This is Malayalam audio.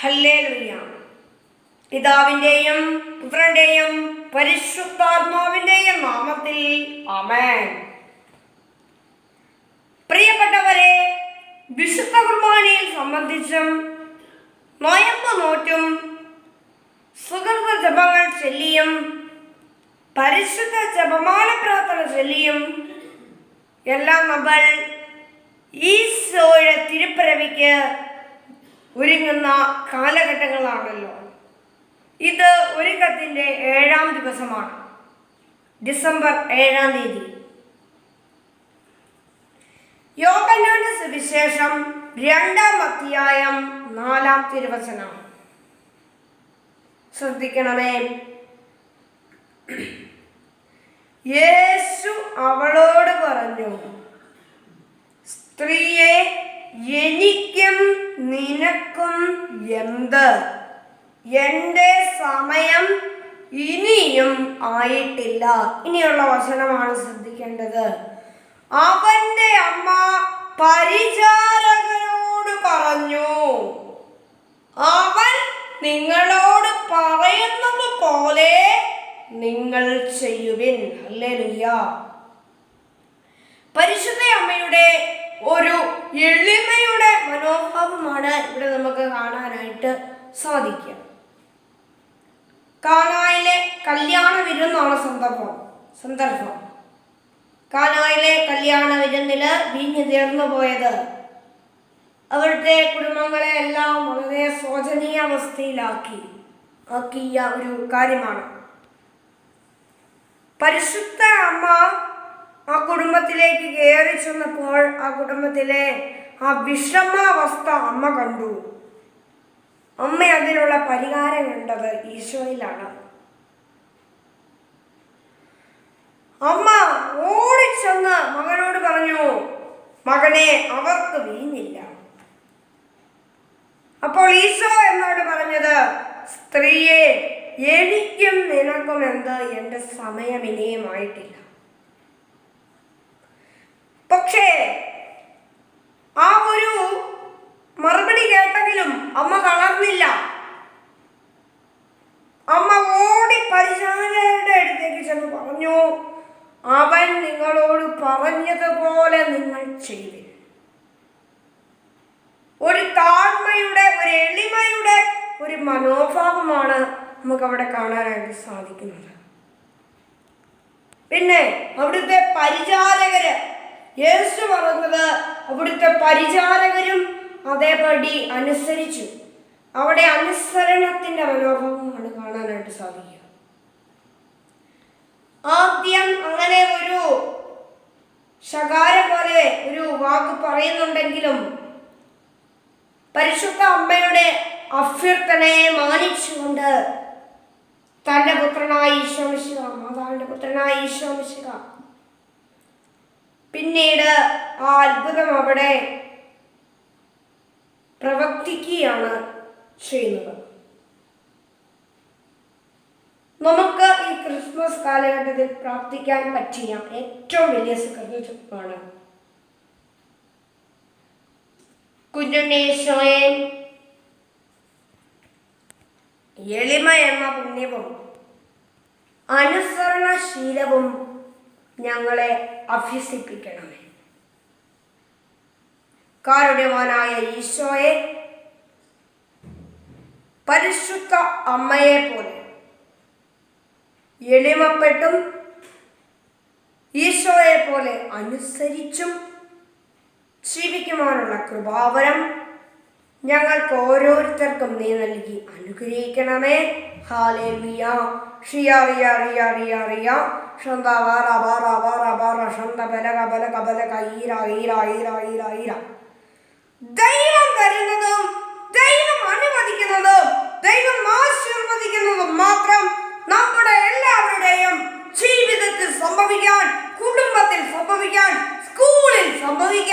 ഹല്ലേലൂയ. പിതാവിന്റെയും പുത്രന്റെയും പരിശുദ്ധാത്മാവിന്റെയും നാമത്തിൽ ആമേൻ. പ്രിയപ്പെട്ടവരെ, വിശുദ്ധ കുർബാനയിൽ സംബന്ധിച്ചും നോയമ്പ് നോറ്റും സുഗന്ധ ജപങ്ങൾ ചൊല്ലിയും പരിശുദ്ധ ജപമാല പ്രാർത്ഥന ചൊല്ലിയും എല്ലാം നമ്മൾ ഈശോയുടെ തിരുപ്പിറവിക്ക് ഒരുങ്ങുന്ന കാലഘട്ടങ്ങളാണല്ലോ. ഇത് ഒരുക്കത്തിൻ്റെ 7-ാം ദിവസമാണ്, ഡിസംബർ 7-ാം തീയതി. യോഹന്നാന്റെ സുവിശേഷം 2-ാം അധ്യായം 4-ാം തിരുവചനം ശ്രദ്ധിക്കണമേ. യേശു അവളോട് പറഞ്ഞു, സ്ത്രീയെ, എനിക്കും നിനക്കും എന്ത്? എൻ്റെ സമയം ഇനിയും ആയിട്ടില്ല. ഇനിയുള്ള വചനമാണ് ശ്രദ്ധിക്കേണ്ടത്. അവന്റെ അമ്മ പരിചാരകരോട് പറഞ്ഞു, അവൻ നിങ്ങളോട് പറയുന്നത് പോലെ നിങ്ങൾ ചെയ്യുവിൻ. ഹല്ലേലൂയ. പരിശുദ്ധ അമ്മയുടെ ഒരു എളിമയുടെ മനോഭാവമാണ് ഇവിടെ നമുക്ക് കാണാനായിട്ട് സാധിക്കുക. കാനായിലെ കല്യാണ വിരുന്നാണ് സന്ദർഭം. കാനായിലെ കല്യാണ വിരുന്നില് വീഞ്ഞ് തീർന്നു പോയത് അവരുടെ കുടുംബങ്ങളെ എല്ലാം വളരെ ശോചനീയ അവസ്ഥയിലാക്കിയ ഒരു കാര്യമാണ്. പരിശുദ്ധ അമ്മ ആ കുടുംബത്തിലേക്ക് കയറി ചെന്നപ്പോൾ ആ കുടുംബത്തിലെ ആ വിഷമാവസ്ഥ അമ്മ കണ്ടു. അമ്മ അതിനുള്ള പരിഹാരം കണ്ടത് ഈശോയിലാണ്. അമ്മ ഓടിച്ചെന്ന് മകനോട് പറഞ്ഞു, മകനെ, അവർക്ക് വീഞ്ഞില്ല. അപ്പോൾ ഈശോ എന്നോട് പറഞ്ഞത്, സ്ത്രീയെ, എനിക്കും നിനക്കും എന്ത്? എൻ്റെ സമയം ഇനിയും ആയിട്ടില്ല. പക്ഷേ ആ ഒരു മറുപടി കേട്ടെങ്കിലും അമ്മ തളർന്നില്ല. അമ്മ ഓടി പരിചാരകരുടെ അടുത്തേക്ക് ചെന്ന് പറഞ്ഞു, അവൻ നിങ്ങളോട് പറഞ്ഞതുപോലെ നിങ്ങൾ ചെയ്തു. ഒരു താഴ്മയുടെ, ഒരു എളിമയുടെ ഒരു മനോഭാവമാണ് നമുക്കവിടെ കാണാനായിട്ട് സാധിക്കുന്നത്. പിന്നെ അവിടുത്തെ പരിചാരകര്, യേശു പറഞ്ഞത് അവിടുത്തെ പരിചാരകരും അതേപടി അനുസരിച്ചു. അവിടെ അനുസരണത്തിന്റെ മനോഭാവമാണ് കാണാനായിട്ട് സാധിക്കുക. ആദ്യം അങ്ങനെ ഒരു ശകാരം പോലെ ഒരു വാക്ക് പറയുന്നുണ്ടെങ്കിലും പരിശുദ്ധ അമ്മയുടെ അഭ്യർത്ഥനയെ മാനിച്ചുകൊണ്ട് തൻ്റെ പുത്രനായ ഈശോ മിശിഹ, മാതാവിൻ്റെ പുത്രനായ ഈശോ മിശിഹ പിന്നീട് ആ അത്ഭുതം അവിടെ പ്രവർത്തിക്കുകയാണ് ചെയ്യുന്നത്. നമുക്ക് ഈ ക്രിസ്മസ് കാലഘട്ടത്തിൽ പ്രാർത്ഥിക്കാൻ പറ്റിയ ഏറ്റവും വലിയ സുഖമാണ്, കുഞ്ഞുണ്ണീശോയെ, എളിമ എന്ന പുണ്യവും അനുസരണശീലവും ഞങ്ങളെ അഭ്യസിപ്പിക്കണമേ. കാരുണ്യവാനായ ഈശോയെ, പരിശുദ്ധ അമ്മയെ പോലെ എളിമപ്പെട്ടും ഈശോയെ പോലെ അനുസരിച്ചും ജീവിക്കുവാനുള്ള കൃപാവരം ഞങ്ങൾക്ക് ഓരോരുത്തർക്കും നീ നൽകി അനുഗ്രഹിക്കണമേ. ഹല്ലേലൂയ. ദൈവം തരുന്നതും ദൈവം അനുവദിക്കുന്നതും ദൈവം ആശീർവദിക്കുന്നതും മാത്രം നമ്മുടെ എല്ലാവരുടെയും ജീവിതത്തിൽ സംഭവിക്കാൻ, കുടുംബത്തിൽ സംഭവിക്കാൻ, സ്കൂളിൽ സംഭവിക്കാൻ